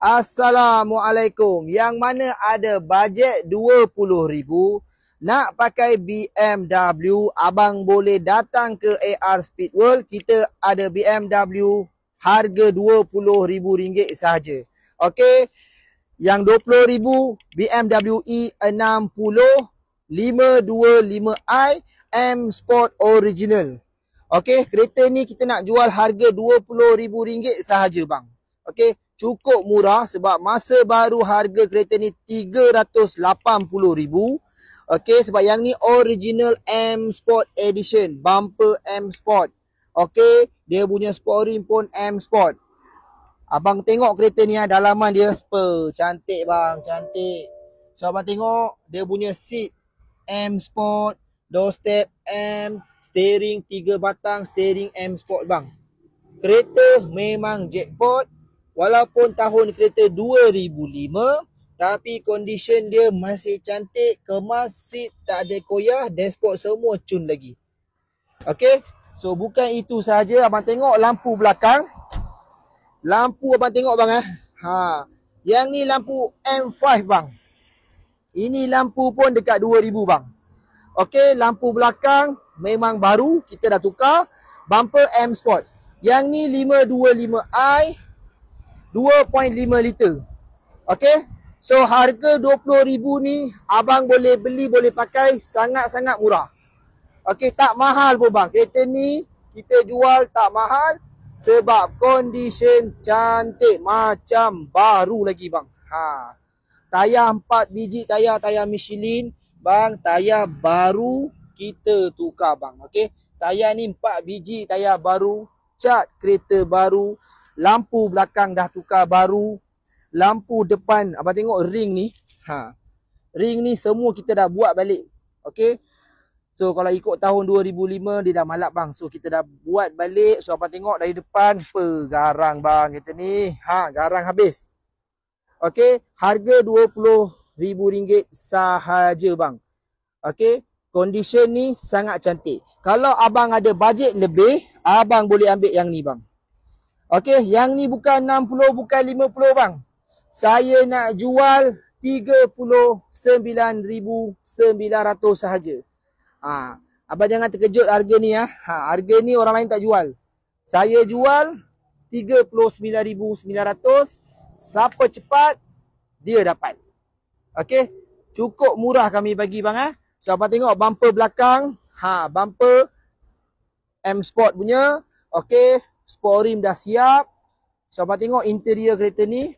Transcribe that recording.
Assalamualaikum. Yang mana ada bajet 20,000 nak pakai BMW, abang boleh datang ke AR Speed World. Kita ada BMW harga RM20,000 sahaja. Okey. Yang 20,000 BMW E60 525i M Sport Original. Okey, kereta ni kita nak jual harga RM20,000 sahaja bang. Okey, cukup murah sebab masa baru harga kereta ni RM380,000. Okey, sebab yang ni original M Sport Edition, bumper M Sport. Okey, dia punya sport rim pun M Sport. Abang tengok kereta ni dalaman dia. Cantik bang, cantik. So abang tengok dia punya seat M Sport, doorstep M, steering 3 batang, steering M Sport bang. Kereta memang jackpot. Walaupun tahun kereta 2005, tapi condition dia masih cantik, kemas, seat tak ada koyah, dashboard semua cun lagi. Okey, so bukan itu sahaja, abang tengok lampu belakang. Lampu abang tengok bang yang ni lampu M5 bang. Ini lampu pun dekat 2,000 bang. Okey, lampu belakang memang baru, kita dah tukar. Bumper M Sport. Yang ni 525i 2.5 liter. Okey. So harga 20,000 ni abang boleh beli, boleh pakai, sangat-sangat murah. Okey, tak mahal pun bang. Kereta ni kita jual tak mahal sebab condition cantik macam baru lagi bang. Tayar 4 biji tayar Michelin bang, tayar baru kita tukar bang. Okey. Tayar ni 4 biji tayar baru, cat kereta baru. Lampu belakang dah tukar baru. Lampu depan, abang tengok ring ni. Ring ni semua kita dah buat balik. Okey. So kalau ikut tahun 2005 dia dah malap bang. So kita dah buat balik. So abang tengok dari depan, garang bang kereta ni. Garang habis. Okey, harga RM20,000 sahaja bang. Okey, condition ni sangat cantik. Kalau abang ada bajet lebih, abang boleh ambil yang ni bang. Okey, yang ni bukan 60, bukan 50 bang. Saya nak jual RM39,900 sahaja. Abang jangan terkejut harga ni harga ni orang lain tak jual. Saya jual RM39,900. Siapa cepat dia dapat. Okey, cukup murah kami bagi bang So abang tengok bumper belakang, bumper M Sport punya. Okey, sport rim dah siap. So abang tengok interior kereta ni